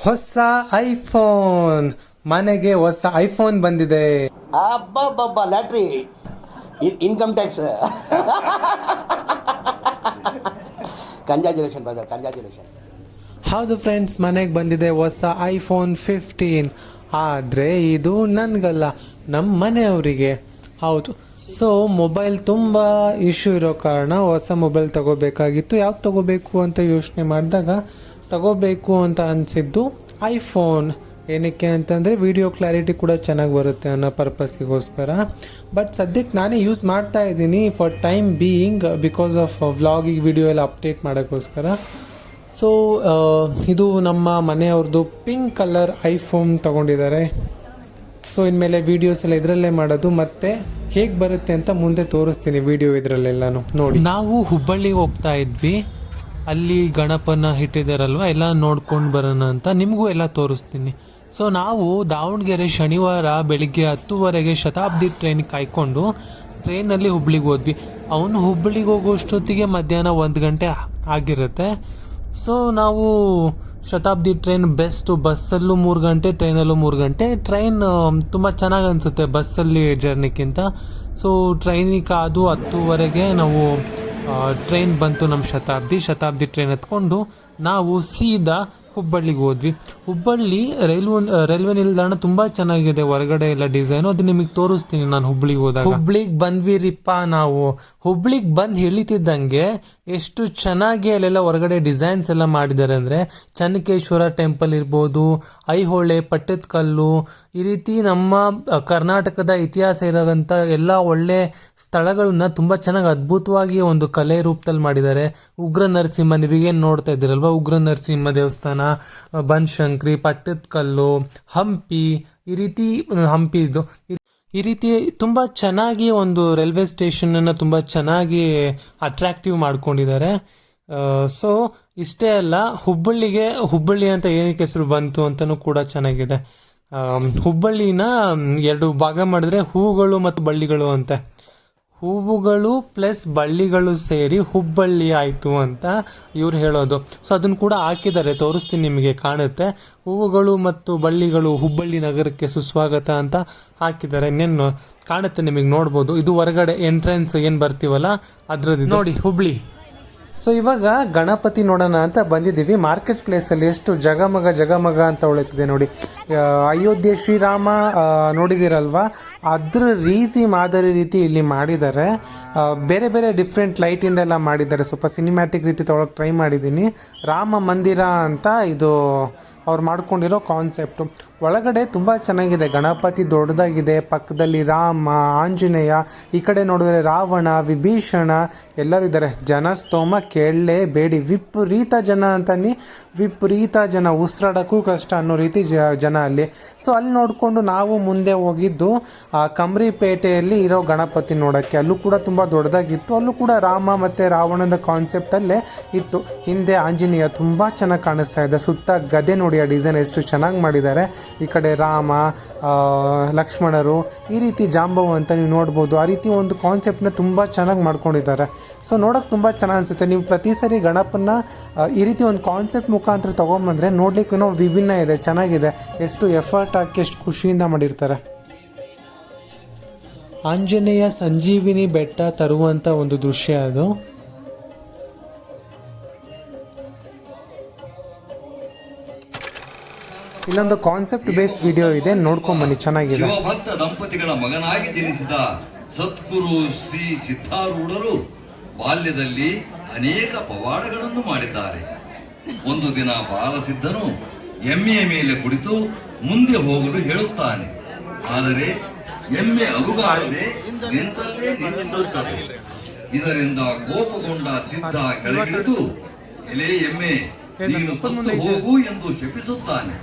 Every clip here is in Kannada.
ಹೊಸ ಐಫೋನ್ ಮನೆಗೆ ಹೊಸ ಐಫೋನ್ ಬಂದಿದೆ. ಅಬ್ಬಬ್ಬಬ್ಬ lottery income tax. Congratulation brother, congratulation. ಹೌದು ಫ್ರೆಂಡ್ಸ್, ಮನೆಗೆ ಬಂದಿದೆ ಹೊಸ ಐಫೋನ್ 15. ಆದರೆ ಇದು ನನಗಲ್ಲ, ನಮ್ಮ ಮನೆಯವರಿಗೆ. ಹೌದು. ಸೊ ಮೊಬೈಲ್ ತುಂಬ ಇಶ್ಯೂ ಇರೋ ಕಾರಣ ಹೊಸ ಮೊಬೈಲ್ ತಗೋಬೇಕಾಗಿತ್ತು. ಯಾವ್ದು ತಗೋಬೇಕು ಅಂತ ಯೋಚನೆ ಮಾಡಿದಾಗ ತಗೋಬೇಕು ಅಂತ ಅನಿಸಿದ್ದು ಐಫೋನ್. ಏನಕ್ಕೆ ಅಂತಂದರೆ ವಿಡಿಯೋ ಕ್ಲಾರಿಟಿ ಕೂಡ ಚೆನ್ನಾಗಿ ಬರುತ್ತೆ ಅನ್ನೋ ಪರ್ಪಸ್ಸಿಗೋಸ್ಕರ. ಬಟ್ ಸದ್ಯಕ್ಕೆ ನಾನೇ ಯೂಸ್ ಮಾಡ್ತಾ ಇದ್ದೀನಿ for time being, because of ವ್ಲಾಗಿಗೆ ವಿಡಿಯೋ ಎಲ್ಲ ಅಪ್ಡೇಟ್ ಮಾಡೋಕ್ಕೋಸ್ಕರ. ಸೊ ಇದು ನಮ್ಮ ಮನೆಯವ್ರದ್ದು ಪಿಂಕ್ ಕಲರ್ ಐಫೋನ್ ತೊಗೊಂಡಿದ್ದಾರೆ. ಸೊ ಇನ್ಮೇಲೆ ವೀಡಿಯೋಸ್ ಎಲ್ಲ ಇದರಲ್ಲೇ ಮಾಡೋದು, ಮತ್ತು ಹೇಗೆ ಬರುತ್ತೆ ಅಂತ ಮುಂದೆ ತೋರಿಸ್ತೀನಿ ವಿಡಿಯೋ ಇದರಲ್ಲೆಲ್ಲನೂ ನೋಡಿ. ನಾವು ಹುಬ್ಬಳ್ಳಿಗೆ ಹೋಗ್ತಾ ಇದ್ವಿ, ಅಲ್ಲಿ ಗಣಪನ ಇಟ್ಟಿದ್ದಾರಲ್ವ, ಎಲ್ಲ ನೋಡ್ಕೊಂಡು ಬರೋಣ ಅಂತ ನಿಮಗೂ ಎಲ್ಲ ತೋರಿಸ್ತೀನಿ. ಸೊ ನಾವು ದಾವಣಗೆರೆ ಶನಿವಾರ ಬೆಳಿಗ್ಗೆ 10:00 ಶತಾಬ್ದಿ ಟ್ರೈನ್ ಕಾಯ್ಕೊಂಡು ಟ್ರೈನಲ್ಲಿ ಹುಬ್ಳಿಗೆ ಹೋದ್ವಿ. ಅವನು ಹುಬ್ಬಳ್ಳಿಗೆ ಹೋಗೋಷ್ಟೊತ್ತಿಗೆ ಮಧ್ಯಾಹ್ನ 1 ಗಂಟೆ ಆಗಿರುತ್ತೆ. ಸೊ ನಾವು ಶತಾಬ್ದಿ ಟ್ರೈನ್ ಬೆಸ್ಟು. ಬಸ್ಸಲ್ಲೂ 3 ಗಂಟೆ, ಟ್ರೈನಲ್ಲೂ 3 ಗಂಟೆ. ಟ್ರೈನ್ ತುಂಬ ಚೆನ್ನಾಗಿ ಅನಿಸುತ್ತೆ ಬಸ್ಸಲ್ಲಿ ಜರ್ನಿಗಿಂತ. ಸೊ ಟ್ರೈನಿಗೆ ಕಾದು 10:00 ನಾವು ಟ್ರೈನ್ ಬಂತು. ನಮ್ಮ ಶತಾಬ್ದಿ ಟ್ರೈನ್ ಎತ್ಕೊಂಡು ನಾವು ಸೀದಾ ಹುಬ್ಬಳ್ಳಿಗೆ ಹೋದ್ವಿ. ಹುಬ್ಬಳ್ಳಿ ರೈಲ್ವೆ ನಿಲ್ದಾಣ ತುಂಬ ಚೆನ್ನಾಗಿದೆ, ಹೊರಗಡೆ ಎಲ್ಲ ಡಿಸೈನು. ಅದು ನಿಮಗೆ ತೋರಿಸ್ತೀನಿ ನಾನು ಹುಬ್ಳಿಗೆ ಹೋದಾಗ. ಹುಬ್ಳಿಗೆ ಬಂದ್ವಿರಿಪ್ಪ ನಾವು. ಹುಬ್ಳಿಗೆ ಬಂದು ಇಳಿತಿದ್ದಂಗೆ ಎಷ್ಟು ಚೆನ್ನಾಗಿ ಅಲ್ಲೆಲ್ಲ ಹೊರಗಡೆ ಡಿಸೈನ್ಸ್ ಎಲ್ಲ ಮಾಡಿದ್ದಾರೆ ಅಂದರೆ, ಚನ್ನಕೇಶ್ವರ ಟೆಂಪಲ್ ಇರ್ಬೋದು, ಐಹೊಳೆ, ಪಟ್ಟದಕಲ್ಲು, ಈ ರೀತಿ ನಮ್ಮ ಕರ್ನಾಟಕದ ಇತಿಹಾಸ ಇರೋಂಥ ಎಲ್ಲ ಒಳ್ಳೆ ಸ್ಥಳಗಳನ್ನ ತುಂಬ ಚೆನ್ನಾಗಿ ಅದ್ಭುತವಾಗಿ ಒಂದು ಕಲೆ ರೂಪದಲ್ಲಿ ಮಾಡಿದ್ದಾರೆ. ಉಗ್ರ ನರಸಿಂಹ, ನೀವೇನು ನೋಡ್ತಾ ಇದ್ದೀರಲ್ವ, ಉಗ್ರ ನರಸಿಂಹ ದೇವಸ್ಥಾನ, ಬನಶಂಕರಿ, ಪಟ್ಟದಕಲ್ಲು, ಹಂಪಿ, ಈ ರೀತಿ ತುಂಬ ಚೆನ್ನಾಗಿ ಒಂದು ರೈಲ್ವೆ ಸ್ಟೇಷನನ್ನು ತುಂಬ ಚೆನ್ನಾಗಿ ಅಟ್ರಾಕ್ಟಿವ್ ಮಾಡ್ಕೊಂಡಿದ್ದಾರೆ. ಸೊ ಇಷ್ಟೇ ಅಲ್ಲ, ಹುಬ್ಬಳ್ಳಿ ಅಂತ ಏನಕ್ಕೆ ಹೆಸರು ಬಂತು ಅಂತಲೂ ಕೂಡ ಚೆನ್ನಾಗಿದೆ. ಹುಬ್ಬಳ್ಳಿನ 2 ಭಾಗ ಮಾಡಿದ್ರೆ ಹೂವುಗಳು ಮತ್ತು ಬಳ್ಳಿಗಳು ಅಂತ. ಹೂವುಗಳು ಪ್ಲಸ್ ಬಳ್ಳಿಗಳು ಸೇರಿ ಹುಬ್ಬಳ್ಳಿ ಆಯಿತು ಅಂತ ಇವ್ರು ಹೇಳೋದು. ಸೊ ಅದನ್ನು ಕೂಡ ಹಾಕಿದ್ದಾರೆ, ತೋರಿಸ್ತೀನಿ ನಿಮಗೆ, ಕಾಣುತ್ತೆ. ಹೂವುಗಳು ಮತ್ತು ಬಳ್ಳಿಗಳು ಹುಬ್ಬಳ್ಳಿ ನಗರಕ್ಕೆ ಸುಸ್ವಾಗತ ಅಂತ ಹಾಕಿದ್ದಾರೆ. ಇನ್ನೇನು ಕಾಣುತ್ತೆ ನಿಮಗೆ, ನೋಡ್ಬೋದು. ಇದು ಹೊರಗಡೆ ಎಂಟ್ರೆನ್ಸ್ ಏನು ಬರ್ತೀವಲ್ಲ ಅದರದ್ದು ನೋಡಿ, ಹುಬ್ಬಳ್ಳಿ. ಸೊ ಇವಾಗ ಗಣಪತಿ ನೋಡೋಣ ಅಂತ ಬಂದಿದ್ದೀವಿ. ಮಾರ್ಕೆಟ್ ಪ್ಲೇಸಲ್ಲಿ ಎಷ್ಟು ಜಗಮಗ ಅಂತ ಹೊಳಿತಿದೆ ನೋಡಿ. ಅಯೋಧ್ಯೆ ಶ್ರೀರಾಮ ನೋಡಿದಿರಲ್ವ, ಅದ್ರ ಮಾದರಿ ರೀತಿ ಇಲ್ಲಿ ಮಾಡಿದ್ದಾರೆ. ಬೇರೆ ಬೇರೆ ಡಿಫ್ರೆಂಟ್ ಲೈಟಿಂದೆಲ್ಲ ಮಾಡಿದ್ದಾರೆ. ಸ್ವಲ್ಪ ಸಿನಿಮ್ಯಾಟಿಕ್ ರೀತಿ ತೊಗೊಳಕ್ಕೆ ಟ್ರೈ ಮಾಡಿದ್ದೀನಿ. ರಾಮ ಮಂದಿರ ಅಂತ ಇದು ಅವ್ರು ಮಾಡ್ಕೊಂಡಿರೋ ಕಾನ್ಸೆಪ್ಟು. ಒಳಗಡೆ ತುಂಬ ಚೆನ್ನಾಗಿದೆ. ಗಣಪತಿ ದೊಡ್ಡದಾಗಿದೆ, ಪಕ್ಕದಲ್ಲಿ ರಾಮ, ಆಂಜನೇಯ, ಈ ಕಡೆ ನೋಡಿದ್ರೆ ರಾವಣ, ವಿಭೀಷಣ ಎಲ್ಲರೂ ಇದ್ದಾರೆ. ಜನಸ್ತೋಮ ಕೇಳಲೇಬೇಡಿ. ವಿಪರೀತ ಜನ, ಉಸಿರಾಡೋಕ್ಕೂ ಕಷ್ಟ ಅನ್ನೋ ರೀತಿ ಜನ ಅಲ್ಲಿ. ಸೊ ಅಲ್ಲಿ ನೋಡಿಕೊಂಡು ನಾವು ಮುಂದೆ ಹೋಗಿದ್ದು ಕಮ್ರಿಪೇಟೆಯಲ್ಲಿ ಇರೋ ಗಣಪತಿ ನೋಡೋಕ್ಕೆ. ಅಲ್ಲೂ ಕೂಡ ತುಂಬ ದೊಡ್ಡದಾಗಿತ್ತು. ಅಲ್ಲೂ ಕೂಡ ರಾಮ ಮತ್ತು ರಾವಣದ ಕಾನ್ಸೆಪ್ಟಲ್ಲೇ ಇತ್ತು. ಹಿಂದೆ ಆಂಜನೇಯ ತುಂಬ ಚೆನ್ನಾಗಿ ಕಾಣಿಸ್ತಾ ಇದೆ. ಸುತ್ತ ಗದೆ ನೋಡಿ, ಆ ಡಿಸೈನ್ ಎಷ್ಟು ಚೆನ್ನಾಗಿ ಮಾಡಿದ್ದಾರೆ. ಈ ಕಡೆ ರಾಮ, ಲಕ್ಷ್ಮಣರು, ಈ ರೀತಿ ಜಾಂಬವು ಅಂತ ನೀವು ನೋಡ್ಬೋದು. ಆ ರೀತಿ ಒಂದು ಕಾನ್ಸೆಪ್ಟನ್ನ ತುಂಬ ಚೆನ್ನಾಗಿ ಮಾಡ್ಕೊಂಡಿದ್ದಾರೆ. ಸೊ ನೋಡೋಕ್ಕೆ ತುಂಬ ಚೆನ್ನಾಗಿ ಅನಿಸುತ್ತೆ. ನೀವು ಪ್ರತಿ ಸರಿ ಗಣಪನ ಈ ರೀತಿ ಒಂದು ಕಾನ್ಸೆಪ್ಟ್ ಮುಖಾಂತರ ತೊಗೊಂಬಂದರೆ ನೋಡಲಿಕ್ಕೂ ವಿಭಿನ್ನ ಇದೆ, ಚೆನ್ನಾಗಿದೆ. ಎಷ್ಟು ಎಫರ್ಟ್ ಹಾಕಿ ಎಷ್ಟು ಖುಷಿಯಿಂದ ಮಾಡಿರ್ತಾರೆ. ಆಂಜನೇಯ ಸಂಜೀವಿನಿ ಬೆಟ್ಟ ತರುವಂಥ ಒಂದು ದೃಶ್ಯ ಅದು. ಇಲ್ಲೊಂದು ಕಾನ್ಸೆಪ್ಟ್ ಬೇಸ್ ವಿಡಿಯೋ ಇದೆ, ನೋಡ್ಕೊಂಬನ್ನಿ, ಚೆನ್ನಾಗಿದೆ. ಶಿವಭಕ್ತ ದಂಪತಿಗಳ ಮಗನಾಗಿ ಜನಿಸಿದ ಸದ್ಗುರು ಶ್ರೀ ಸಿದ್ಧಾರೂಢರು ಬಾಲ್ಯದಲ್ಲಿ ಅನೇಕ ಪವಾಡಗಳನ್ನು ಮಾಡಿದ್ದಾರೆ. ಒಂದು ದಿನ ಬಾಲಸಿದ್ಧನು ಎಮ್ಮೆಯ ಮೇಲೆ ಕುಳಿತು ಮುಂದೆ ಹೋಗಲು ಹೇಳುತ್ತಾನೆ. ಆದರೆ ಎಮ್ಮೆ ಅಲುಗಾಡದೆ ನಿಂತಲ್ಲೇ ನಿಂತಿರುತ್ತದೆ. ಇದರಿಂದ ಕೋಪಗೊಂಡ ಸಿದ್ಧ ಕೆಳಗಿಳಿದು, ಎಲೆ ಎಮ್ಮೆ, ನೀನು ಸತ್ತು ಹೋಗು ಎಂದು ಶಪಿಸುತ್ತಾನೆ.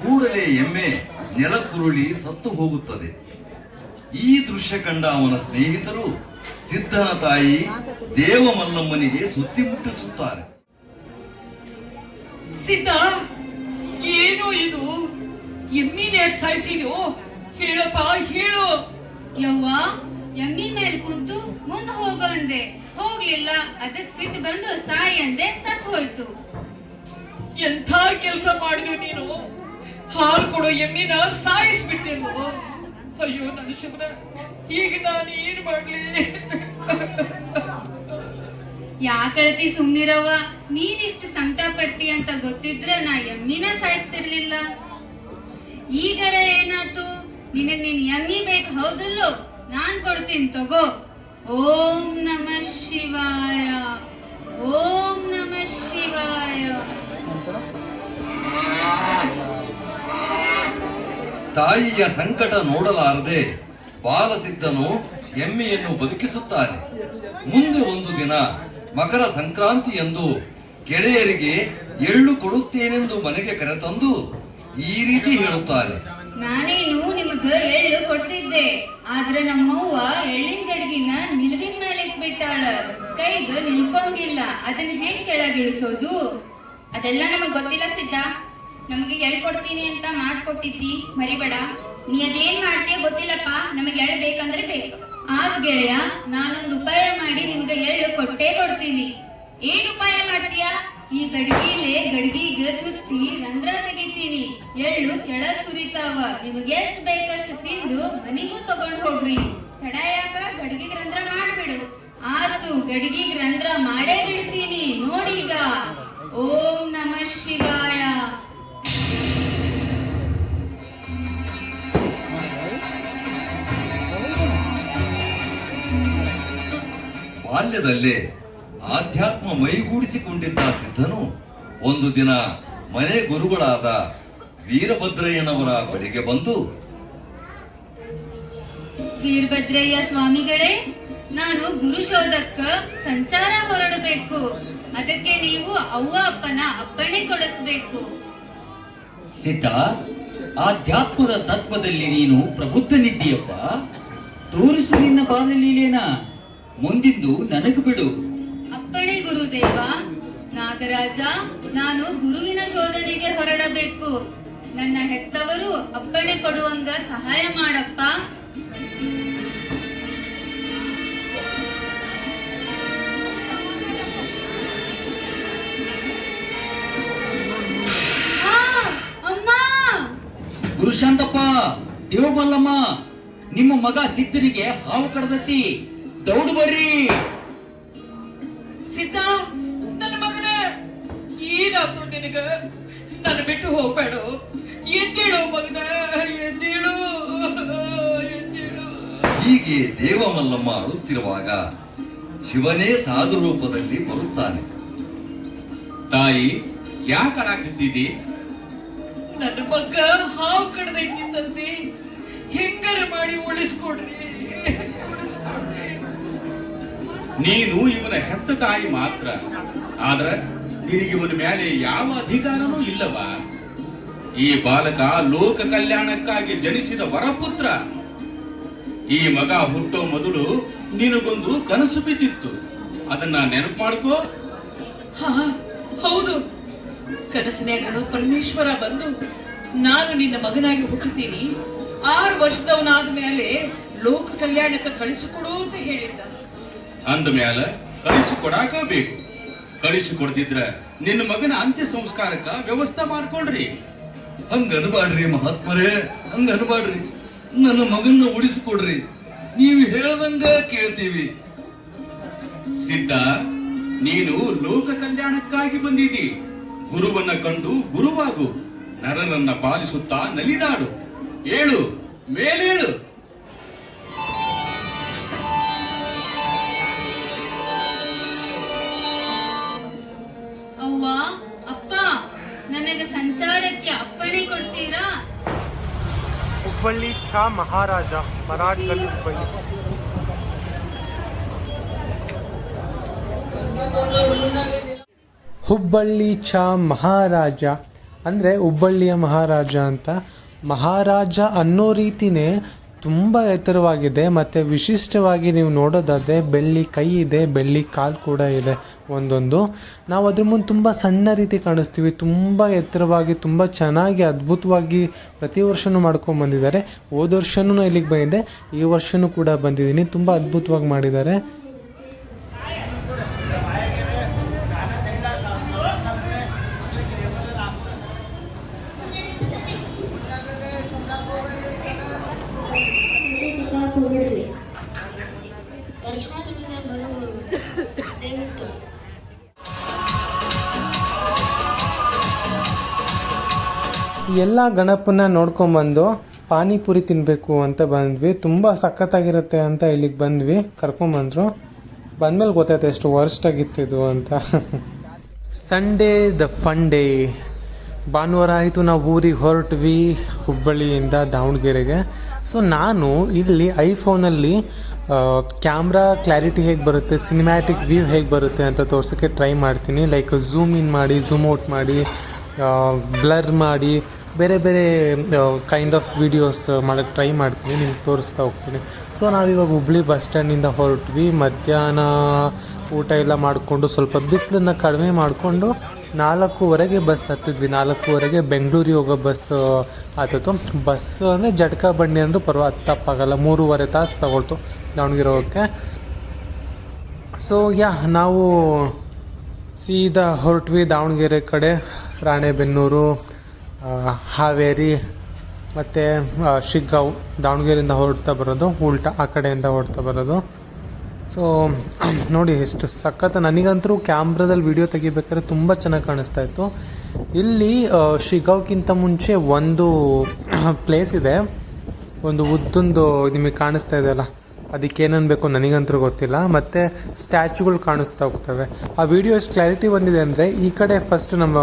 ಕೂಡಲೇ ಎಮ್ಮೆ ನೆಲಕ್ಕುರುಳಿ ಸತ್ತು ಹೋಗುತ್ತದೆ. ಈ ದೃಶ್ಯ ಕಂಡ ಅವನ ಸ್ನೇಹಿತರು ಸಿದ್ಧನ ತಾಯಿ ದೇವಮಲ್ಲಮ್ಮನಿಗೆ ಸುತ್ತಿ ಮುಟ್ಟಿಸುತ್ತಾರೆ. ಸಿದ್ಧ, ಏನು ಇದು? ಎಮ್ಮಿನ ಸಾಯಿಸಿದು? ಹೇಳಪ್ಪ, ಹೇಳು. ಯವ್ವ, ಎಮ್ಮಿ ಮೇಲೆ ಕುಂತು ಮುಂದೆ ಹೋಗು ಅಂದೆ, ಹೋಗ್ಲಿಲ್ಲ. ಅದಕ್ಕೆ ಸಿಟ್ಟು ಬಂದು ಸಾಯಿ ಅಂದೆ, ಸತ್ತು ಹೋಯ್ತು. ಎಂಥ ಕೆಲಸ ಮಾಡಿದ್ವಿ ನೀನು. ಹಾಲು ಕೊಡೋ ಎಮ್ಮಿನ ಸಾಯಿಸ್ಬಿಟ್ಟೆನು. ಅಯ್ಯೋ ನನ್ನ ಶಿವನ, ಈಗ ನಾನು ಏನ್ ಮಾಡ್ಲಿ? ಯಾಕಳತಿ ಸುಮ್ನಿರವ್ವ, ನೀನಿಷ್ಟು ಸಂಕಟ ಪಡ್ತಿ ಅಂತ ಗೊತ್ತಿದ್ರೆ ನಾ ಎಮ್ಮಿನ ಸಾಯಿಸ್ತಿರ್ಲಿಲ್ಲ. ಈಗರ ಏನಾತು? ನಿನಗ್ ನಿನ್ ಎಮ್ಮಿ ಬೇಕು ಹೌದಲ್ಲೋ? ನಾನ್ ಕೊಡ್ತೀನಿ ತಗೋ. ಓಂ ನಮಃ ಶಿವಾಯ, ಓಂ ನಮಃ ಶಿವಾಯ. ತಾಯಿಯ ಸಂಕಟ ನೋಡಲಾರದೆ ಬಾಲಸಿದ್ಧನು ಎಮ್ಮೆಯನ್ನು ಬದುಕಿಸುತ್ತಾನೆ. ಮುಂದೆ ಒಂದು ದಿನ ಮಕರ ಸಂಕ್ರಾಂತಿ ಎಂದು ಗೆಳೆಯರಿಗೆ ಎಳ್ಳು ಕೊಡುತ್ತೇನೆಂದು ಮನೆಗೆ ಕರೆತಂದು ಈ ರೀತಿ ಹೇಳುತ್ತಾನೆ. ನಾನೇನು ನಿಮಗ ಎಳ್ಳು ಕೊಡ್ತಿದ್ದೆ, ಆದ್ರೆ ನಮ್ಮವ್ವ ಎಳ್ಳಿನ ಗಡ್ಗಿನ ನಿಲುವಿನ ಮೇಲೆ ಇಟ್ಬಿಟ್ಟಾಳ. ಕೈಗ ನಿಲ್ಕೊಂಗಿಲ್ಲ, ಅದನ್ನ ಹೆಂಗ್ ಕೆಳಗಿಳಿಸೋದು? ಅದೆಲ್ಲ ನಮಗ್ ಗೊತ್ತಿಲ್ಲ ಸಿದ್ಧ. ನಮಗೆ ಎಳ್ ಕೊಡ್ತೀನಿ ಅಂತ ಮಾಡ್ಕೊಟ್ಟಿದ್ದಿ, ಮರಿಬೇಡ. ನೀ ಅದೇನ್ ಮಾಡ್ತೀಯ ಗೊತ್ತಿಲ್ಲಪ್ಪ, ನಮಗೆ ಎಳ್ ಬೇಕಂದ್ರೆ ಬೇಕು. ಆಗ ಗೆಳೆಯ, ನಾನೊಂದು ಉಪಾಯ ಮಾಡಿ ನಿಮ್ಗೆ ಎಳ್ಳು ಕೊಟ್ಟೇ ಕೊಡ್ತೀನಿ. ಏನ್ ಉಪಾಯ ಮಾಡ್ತೀಯ? ಈ ಗಡ್ಗಿಗ ಚುಚ್ಚಿ ರಂಧ್ರ ತೆಗಿತೀನಿ, ಎಳ್ಳು ಕೆಳಗ್ ಸುರಿತಾವ. ನಿಮ್ಗೆ ಎಷ್ಟ್ ಬೇಕಷ್ಟು ತಿಂದು ಮನಿಗೂ ತಗೊಂಡ್ ಹೋಗ್ರಿ. ತಡ ಯಾಕ? ಗಡ್ಗಿಗೆ ರಂಧ್ರ ಮಾಡ್ಬಿಡು. ಆತು, ಗಡ್ಗಿಗ್ ರಂಧ್ರ ಮಾಡೇ ಬಿಡ್ತೀನಿ ನೋಡೀಗ. ಓಂ ನಮಃ ಶಿವಾಯ. ಬಾಲ್ಯದಲ್ಲೇ ಆಧ್ಯಾತ್ಮ ಮೈಗೂಡಿಸಿಕೊಂಡಿದ್ದ ಸಿದ್ಧನು ಒಂದು ದಿನ ಮನೆ ಗುರುಗಳಾದ ವೀರಭದ್ರಯ್ಯನವರ ಬಳಿಗೆ ಬಂದು, ವೀರಭದ್ರಯ್ಯ ಸ್ವಾಮಿಗಳೇ, ನಾನು ಗುರುಶೋಧಕ್ಕ ಸಂಚಾರ ಹೊರಡಬೇಕು. ಅದಕ್ಕೆ ನೀವು ಅವ್ವ ಅಪ್ಪನ ಅಪ್ಪಣೆ ಕೊಡಿಸ್ಬೇಕು. ಸಿದ್ಧ, ಆಧ್ಯಾತ್ಮದ ತತ್ವದಲ್ಲಿ ನೀನು ಪ್ರಬುದ್ಧನಿದ್ದೀಯಪ್ಪ. ತೋರಿಸು ನಿನ್ನ ಬಾಲಲೀಲೇನ. ಮುಂದಿಂದು ನನಗೆ ಬಿಡು. ಅಪ್ಪಣೆ ಗುರುದೇವ. ನಾಗರಾಜ, ನಾನು ಗುರುವಿನ ಶೋಧನೆಗೆ ಹೊರಡಬೇಕು. ನನ್ನ ಹೆತ್ತವರು ಅಪ್ಪಣೆ ಕೊಡುವಂಗ ಸಹಾಯ ಮಾಡಪ್ಪ. ಅಮ್ಮ! ಗುರುಶಾಂತಪ್ಪ, ದೇವಬಲ್ಲಮ್ಮ, ನಿಮ್ಮ ಮಗ ಸಿದ್ಧನಿಗೆ ಹಾವು ಕಡ್ದತಿ. ದೌಡ್ ಬರ್ರಿ. ಸಿದ್ಧ, ನನ್ನ ಮಗನ ಏನಾದ್ರು ನಿನಗ? ನನ್ನ ಬಿಟ್ಟು ಹೋಗ್ಬೇಡ. ಎದ್ದೇಳು ಮಗನ, ಎದ್ದೇಳು, ಎದ್ದೇಳು. ಹೀಗೆ ದೇವಮಲ್ಲಮ್ಮ ಅಳುತ್ತಿರುವಾಗ ಶಿವನೇ ಸಾಧು ರೂಪದಲ್ಲಿ ಬರುತ್ತಾನೆ. ತಾಯಿ, ಯಾಕೆ ಅಳಾಕತ್ತಿದ್ದಿ? ನನ್ನ ಮಗ ಹಾವು ಕಡ್ದೈತಿತ್ತಂತೆ. ಹೆಂಗಾರ ಮಾಡಿ ಉಳಿಸ್ಕೊಡ್ರಿ, ಉಳಿಸ್ಕೊಡ್ರಿ. ನೀನು ಇವನ ಹೆತ್ತ ತಾಯಿ ಮಾತ್ರ, ಆದ್ರ ನಿನಗೆ ಇವನ ಮೇಲೆ ಯಾವ ಅಧಿಕಾರನೂ ಇಲ್ಲವ. ಈ ಬಾಲಕ ಲೋಕ ಕಲ್ಯಾಣಕ್ಕಾಗಿ ಜನಿಸಿದ ವರಪುತ್ರ. ಈ ಮಗ ಹುಟ್ಟೋ ಮೊದಲು ನಿನಗೊಂದು ಕನಸು ಬಿದ್ದಿತ್ತು, ಅದನ್ನ ನೆನಪು ಮಾಡ್ಕೋ. ಹಾ, ಹೌದು. ಕನಸಿನ್ಯಾಗ ಪರಮೇಶ್ವರ ಬಂದು, ನಾನು ನಿನ್ನ ಮಗನಾಗಿ ಹುಟ್ಟುತ್ತೀನಿ, 6 ವರ್ಷದವನಾದ ಮೇಲೆ ಲೋಕ ಕಲ್ಯಾಣಕ್ಕೆ ಕಳಿಸಿಕೊಡು ಅಂತ ಹೇಳಿದ್ದ. ಅಂದ ಮ್ಯಾಲ ಕಳಿಸಿಕೊಡಾಕ ಬೇಕು. ಕಳಿಸಿಕೊಡ್ದಿದ್ರ ನಿನ್ನ ಮಗನ ಅಂತ್ಯ ಸಂಸ್ಕಾರಕ್ಕ ವ್ಯವಸ್ಥೆ ಮಾಡ್ಕೊಳ್ರಿ. ಹಂಗನ್ಬಾಡ್ರಿ ಮಹಾತ್ಮರೇ, ಹಂಗನ್ಬಾಡ್ರಿ. ನನ್ನ ಮಗನ್ನ ಉಳಿಸಿಕೊಡ್ರಿ. ನೀವು ಹೇಳ್ದಂಗ ಕೇಳ್ತೀವಿ. ಸಿದ್ಧ, ನೀನು ಲೋಕ ಕಲ್ಯಾಣಕ್ಕಾಗಿ ಬಂದಿದ್ದಿ. ಗುರುವನ್ನ ಕಂಡು ಗುರುವಾಗು. ನರನನ್ನ ಪಾಲಿಸುತ್ತಾ ನಲಿದಾಡು. ಏಳು, ಮೇಲೇಳು. ಅವ್ವ, ಅಪ್ಪ, ನನಗೆ ಸಂಚಾರಕ್ಕೆ ಅಪ್ಪಣೆ ಕೊಡ್ತೀರಾ? ಹುಬ್ಬಳ್ಳಿ ಚಾ ಮಹಾರಾಜ, ಮರಾಠಗಲ್ ಹುಬ್ಬಳ್ಳಿ. ಹುಬ್ಬಳ್ಳಿ ಚಾ ಮಹಾರಾಜ ಅಂದರೆ ಹುಬ್ಬಳ್ಳಿಯ ಮಹಾರಾಜ ಅಂತ. ಮಹಾರಾಜ ಅನ್ನೋ ರೀತಿನೇ ತುಂಬ ಎತ್ತರವಾಗಿದೆ ಮತ್ತು ವಿಶಿಷ್ಟವಾಗಿ ನೀವು ನೋಡೋದಾದರೆ ಬೆಳ್ಳಿ ಕೈ ಇದೆ, ಬೆಳ್ಳಿ ಕಾಲು ಕೂಡ ಇದೆ ಒಂದೊಂದು. ನಾವು ಅದ್ರ ಮುಂದೆ ತುಂಬ ಸಣ್ಣ ರೀತಿ ಕಾಣಿಸ್ತೀವಿ. ತುಂಬ ಎತ್ತರವಾಗಿ, ತುಂಬ ಚೆನ್ನಾಗಿ, ಅದ್ಭುತವಾಗಿ ಪ್ರತಿ ವರ್ಷವೂ ಮಾಡ್ಕೊಂಬಂದಿದ್ದಾರೆ. ಹೋದ ವರ್ಷವೂ ಇಲ್ಲಿಗೆ ಬಂದಿದ್ದೆ, ಈ ವರ್ಷವೂ ಕೂಡ ಬಂದಿದ್ದೀನಿ. ತುಂಬ ಅದ್ಭುತವಾಗಿ ಮಾಡಿದ್ದಾರೆ. ಎಲ್ಲ ಗಣಪನ ನೋಡ್ಕೊಂಬಂದು ಪಾನಿಪುರಿ ತಿನ್ನಬೇಕು ಅಂತ ಬಂದ್ವಿ. ತುಂಬ ಸಖತ್ತಾಗಿರುತ್ತೆ ಅಂತ ಇಲ್ಲಿಗೆ ಬಂದ್ವಿ, ಕರ್ಕೊಂಬಂದರು. ಬಂದಮೇಲೆ ಗೊತ್ತಾಯ್ತು ಎಷ್ಟು ವರ್ಸ್ಟ್ ಆಗಿತ್ತಿದು ಅಂತ. Sunday the fun day. ಭಾನುವಾರ ಆಯಿತು, ನಾವು ಊರಿಗೆ ಹೊರಟ್ವಿ ಹುಬ್ಬಳ್ಳಿಯಿಂದ ದಾವಣಗೆರೆಗೆ. ಸೊ ನಾನು ಇಲ್ಲಿ ಐಫೋನಲ್ಲಿ ಕ್ಯಾಮ್ರಾ ಕ್ಲಾರಿಟಿ ಹೇಗೆ ಬರುತ್ತೆ, ಸಿನಿಮ್ಯಾಟಿಕ್ ವ್ಯೂ ಹೇಗೆ ಬರುತ್ತೆ ಅಂತ ತೋರ್ಸೋಕ್ಕೆ ಟ್ರೈ ಮಾಡ್ತೀನಿ. ಲೈಕ್ ಝೂಮ್ ಇನ್ ಮಾಡಿ, ಝೂಮ್ ಔಟ್ ಮಾಡಿ, ಬ್ಲರ್ ಮಾಡಿ, ಬೇರೆ ಬೇರೆ ಕೈಂಡ್ ಆಫ್ ವೀಡಿಯೋಸ್ ಮಾಡೋಕ್ಕೆ ಟ್ರೈ ಮಾಡ್ತೀನಿ, ನಿಮ್ಗೆ ತೋರಿಸ್ತಾ ಹೋಗ್ತೀನಿ. ಸೊ ನಾವಿವಾಗ ಹುಬ್ಳಿ ಬಸ್ ಸ್ಟ್ಯಾಂಡಿಂದ ಹೊರಟ್ವಿ. ಮಧ್ಯಾಹ್ನ ಊಟ ಎಲ್ಲ ಮಾಡಿಕೊಂಡು ಸ್ವಲ್ಪ ಬಿಸಿಲನ್ನು ಕಡಿಮೆ ಮಾಡಿಕೊಂಡು 4:15 ಬಸ್ ಹತ್ತಿದ್ವಿ. 4:15 ಬೆಂಗಳೂರಿಗೆ ಹೋಗೋ ಬಸ್ ಆತಿತ್ತು. ಬಸ್ ಅಂದರೆ ಜಟ್ಕಾ ಬಂಡಿ ಅಂದರೂ ತಪ್ಪಾಗಲ್ಲ, 3.5 ತಾಸು ತಗೊಳ್ತು ದಾವಣಗೆರೆ ಹೋಗೋಕ್ಕೆ. ಸೊ ನಾವು ಸೀದಾ ಹೊರಟ್ವಿ ದಾವಣಗೆರೆ ಕಡೆ. ರಾಣೆಬೆನ್ನೂರು, ಹಾವೇರಿ ಮತ್ತು ಶಿಗ್ಗಾಂವ್, ದಾವಣಗೆರೆಯಿಂದ ಹೊರಡ್ತಾ ಬರೋದು, ಉಲ್ಟಾ ಆ ಕಡೆಯಿಂದ ಹೊರಡ್ತಾ ಬರೋದು. ಸೊ ನೋಡಿ ಎಷ್ಟು ಸಖತ್. ನನಗಂತೂ ಕ್ಯಾಮ್ರಾದಲ್ಲಿ ವಿಡಿಯೋ ತೆಗಿಬೇಕಾದ್ರೆ ತುಂಬ ಚೆನ್ನಾಗಿ ಕಾಣಿಸ್ತಾ ಇತ್ತು. ಇಲ್ಲಿ ಶಿಗ್ಗಾಂವ್ಗಿಂತ ಮುಂಚೆ ಒಂದು ಪ್ಲೇಸ್ ಇದೆ, ಒಂದು ಉದ್ದೊಂದು ನಿಮಗೆ ಕಾಣಿಸ್ತಾ ಇದೆಯಲ್ಲ, ಅದಕ್ಕೆ ಏನನ್ಬೇಕು ನನಗಂತೂ ಗೊತ್ತಿಲ್ಲ. ಮತ್ತು ಸ್ಟ್ಯಾಚ್ಯುಗಳು ಕಾಣಿಸ್ತಾ ಹೋಗ್ತವೆ. ಆ ವಿಡಿಯೋ ಎಷ್ಟು ಕ್ಲಾರಿಟಿ ಬಂದಿದೆ ಅಂದರೆ, ಈ ಕಡೆ ಫಸ್ಟ್ ನಮ್ಮ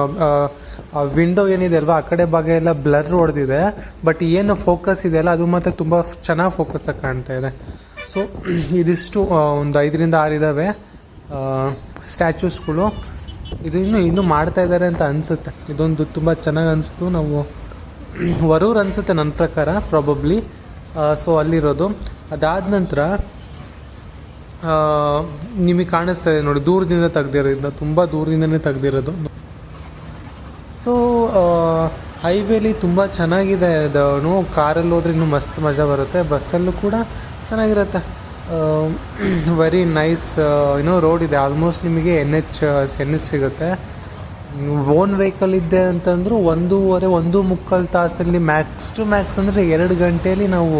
ವಿಂಡೋ ಏನಿದೆ ಅಲ್ವಾ, ಆ ಕಡೆ ಭಾಗ ಎಲ್ಲ ಬ್ಲರ್ ಹೊಡೆದಿದೆ. ಬಟ್ ಏನು ಫೋಕಸ್ ಇದೆಯಲ್ಲ ಅದು ಮಾತ್ರ ತುಂಬ ಚೆನ್ನಾಗಿ ಫೋಕಸ್ಸಾಗಿ ಕಾಣ್ತಾ ಇದೆ. ಸೊ ಇದಿಷ್ಟು ಒಂದು 5-6 ಇದ್ದಾವೆ ಸ್ಟ್ಯಾಚ್ಯೂಸ್ಗಳು. ಇದು ಇನ್ನೂ ಮಾಡ್ತಾ ಇದ್ದಾರೆ ಅಂತ ಅನಿಸುತ್ತೆ. ಇದೊಂದು ತುಂಬ ಚೆನ್ನಾಗಿ ಅನಿಸ್ತು. ನಾವು ವರೂರು ಅನಿಸುತ್ತೆ ನನ್ನ ಪ್ರಕಾರ, ಪ್ರಾಬಬ್ಲಿ. ಸೊ ಅಲ್ಲಿರೋದು. ಅದಾದ ನಂತರ ನಿಮಗೆ ಕಾಣಿಸ್ತಾ ಇದೆ ನೋಡಿ, ದೂರದಿಂದ ತೆಗ್ದಿರೋದ್ರಿಂದ, ತುಂಬ ದೂರದಿಂದನೇ ತೆಗ್ದಿರೋದು. ಸೊ ಹೈವೇಲಿ ತುಂಬ ಚೆನ್ನಾಗಿದೆ. ಅದು ಕಾರಲ್ಲಿ ಹೋದ್ರೆ ಇನ್ನೂ ಮಸ್ತ್ ಮಜಾ ಬರುತ್ತೆ. ಬಸ್ಸಲ್ಲೂ ಕೂಡ ಚೆನ್ನಾಗಿರುತ್ತೆ. ವೆರಿ ನೈಸ್ ರೋಡ್ ಇದೆ. ಆಲ್ಮೋಸ್ಟ್ ನಿಮಗೆ NH ಸಿಗುತ್ತೆ. ಓನ್ ವೆಹಿಕಲ್ ಇದ್ದೆ ಅಂತಂದರೂ 1.5 ತಾಸಲ್ಲಿ ಮ್ಯಾಕ್ಸ್ ಟು ಮ್ಯಾಕ್ಸ್ ಅಂದರೆ 2 ಗಂಟೆಯಲ್ಲಿ ನಾವು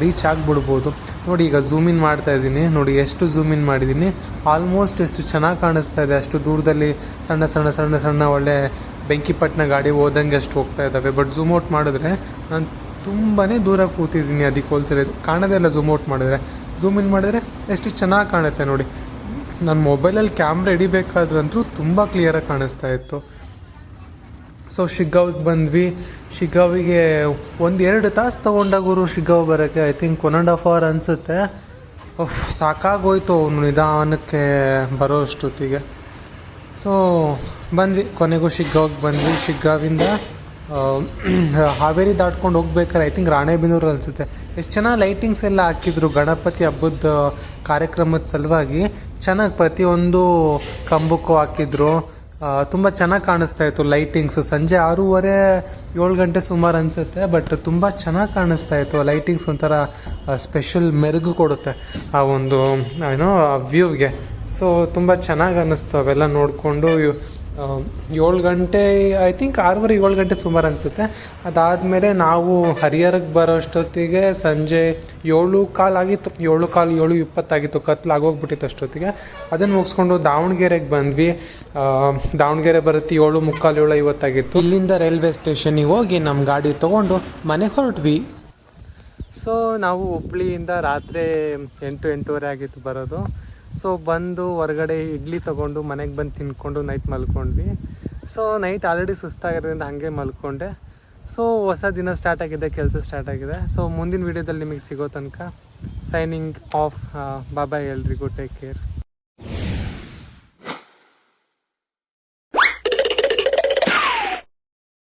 ರೀಚ್ ಆಗಿಬಿಡ್ಬೋದು. ನೋಡಿ ಈಗ ಝೂಮ್ ಇನ್ ಮಾಡ್ತಾ ಇದ್ದೀನಿ, ನೋಡಿ ಎಷ್ಟು ಝೂಮ್ ಇನ್ ಮಾಡಿದ್ದೀನಿ. ಆಲ್ಮೋಸ್ಟ್ ಎಷ್ಟು ಚೆನ್ನಾಗಿ ಕಾಣಿಸ್ತಾ ಇದೆ. ಅಷ್ಟು ದೂರದಲ್ಲಿ ಸಣ್ಣ ಸಣ್ಣ ಸಣ್ಣ ಸಣ್ಣ ಒಳ್ಳೆ ಬೆಂಕಿಪಟ್ಟಣ ಗಾಡಿ ಹೋದಂಗೆ ಅಷ್ಟು ಹೋಗ್ತಾ ಇದ್ದಾವೆ. ಬಟ್ ಝೂಮ್ ಔಟ್ ಮಾಡಿದ್ರೆ ನಾನು ತುಂಬಾ ದೂರ ಕೂತಿದ್ದೀನಿ, ಅದಕ್ಕೆ ಹೋಲ್ಸರಿ ಕಾಣೋದೇ ಇಲ್ಲ. ಝೂಮ್ ಔಟ್ ಮಾಡಿದ್ರೆ, ಝೂಮ್ ಇನ್ ಮಾಡಿದ್ರೆ ಎಷ್ಟು ಚೆನ್ನಾಗಿ ಕಾಣುತ್ತೆ ನೋಡಿ. ನನ್ನ ಮೊಬೈಲಲ್ಲಿ ಕ್ಯಾಮ್ರಾ ಹಿಡಿಬೇಕಾದ್ರಂತೂ ತುಂಬ ಕ್ಲಿಯರಾಗಿ ಕಾಣಿಸ್ತಾ ಇತ್ತು. ಸೊ ಶಿಗ್ಗಾಂವ್ಗೆ ಬಂದ್ವಿ. ಶಿಗ್ಗಾಂವಿಗೆ 1-2 ತಾಸು ತೊಗೊಂಡಾಗರು ಶಿಗ್ಗಾಂವ್ ಬರೋಕ್ಕೆ. ಐ ಥಿಂಕ್ 1.5 hour ಅನಿಸುತ್ತೆ. ಸಾಕಾಗೋಯ್ತು ನಿಧಾನಕ್ಕೆ ಬರೋ ಅಷ್ಟೊತ್ತಿಗೆ. ಸೊ ಬಂದ್ವಿ, ಕೊನೆಗೂ ಶಿಗ್ಗಾಂವ್ಗೆ ಬಂದ್ವಿ. ಶಿಗ್ಗಾಂವಿಂದ ಹಾವೇರಿ ದಾಟ್ಕೊಂಡು ಹೋಗ್ಬೇಕಾದ್ರೆ ಐ ಥಿಂಕ್ ರಾಣೆಬೆನ್ನೂರು ಅನಿಸುತ್ತೆ. ಎಷ್ಟು ಚೆನ್ನಾಗಿ ಲೈಟಿಂಗ್ಸ್ ಎಲ್ಲ ಹಾಕಿದ್ರು ಗಣಪತಿ ಹಬ್ಬದ ಕಾರ್ಯಕ್ರಮದ ಸಲುವಾಗಿ. ಚೆನ್ನಾಗಿ ಪ್ರತಿಯೊಂದು ಕಂಬಕ್ಕೂ ಹಾಕಿದ್ರು. ತುಂಬ ಚೆನ್ನಾಗಿ ಕಾಣಿಸ್ತಾ ಇತ್ತು ಲೈಟಿಂಗ್ಸು. ಸಂಜೆ 6:30-7 ಗಂಟೆ ಸುಮಾರು ಅನಿಸುತ್ತೆ. ಬಟ್ ತುಂಬ ಚೆನ್ನಾಗಿ ಕಾಣಿಸ್ತಾ ಇತ್ತು. ಲೈಟಿಂಗ್ಸ್ ಒಂಥರ ಸ್ಪೆಷಲ್ ಮೆರುಗು ಕೊಡುತ್ತೆ ಆ ಒಂದು ವ್ಯೂವ್ಗೆ. ಸೊ ತುಂಬ ಚೆನ್ನಾಗಿ ಅನ್ನಿಸ್ತು ಅವೆಲ್ಲ ನೋಡಿಕೊಂಡು. 7 ಗಂಟೆ ಐ ಥಿಂಕ್ 6:30-7 ಗಂಟೆ ಸುಮಾರು ಅನಿಸುತ್ತೆ. ಅದಾದಮೇಲೆ ನಾವು ಹರಿಹರಕ್ಕೆ ಬರೋ ಅಷ್ಟೊತ್ತಿಗೆ ಸಂಜೆ 7:15 ಆಗಿತ್ತು. 7:20 ಆಗಿತ್ತು. ಕತ್ಲಾಗೋಗ್ಬಿಟ್ಟಿತ್ತು ಅಷ್ಟೊತ್ತಿಗೆ. ಅದನ್ನು ಮುಗಿಸ್ಕೊಂಡು ದಾವಣಗೆರೆಗೆ ಬಂದ್ವಿ. ದಾವಣಗೆರೆ ಬರುತ್ತೆ 7:45, 7:50 ಆಗಿತ್ತು. ಇಲ್ಲಿಂದ ರೈಲ್ವೆ ಸ್ಟೇಷನಿಗೆ ಹೋಗಿ ನಮ್ಮ ಗಾಡಿ ತೊಗೊಂಡು ಮನೆಗೆ ಹೊರಟ್ವಿ. ಸೊ ನಾವು ಹುಬ್ಳಿಯಿಂದ ರಾತ್ರಿ 8-8:30 ಆಗಿತ್ತು ಬರೋದು. ಸೊ ಬಂದು ಹೊರಗಡೆ ಇಡ್ಲಿ ತೊಗೊಂಡು ಮನೆಗೆ ಬಂದು ತಿನ್ಕೊಂಡು ನೈಟ್ ಮಲ್ಕೊಂಡ್ವಿ. ಸೊ ನೈಟ್ ಆಲ್ರೆಡಿ ಸುಸ್ತಾಗಿರೋದ್ರಿಂದ ಹಾಗೆ ಮಲ್ಕೊಂಡೆ. ಸೊ ಹೊಸ ದಿನ ಸ್ಟಾರ್ಟ್ ಆಗಿದೆ, ಕೆಲಸ ಸ್ಟಾರ್ಟ್ ಆಗಿದೆ. ಸೊ ಮುಂದಿನ ವೀಡಿಯೋದಲ್ಲಿ ನಿಮಗೆ ಸಿಗೋ ತನಕ ಸೈನಿಂಗ್ ಆಫ್. ಬಾಯ್ ಎಲ್ರಿಗೂ, ಟೇಕ್ ಕೇರ್.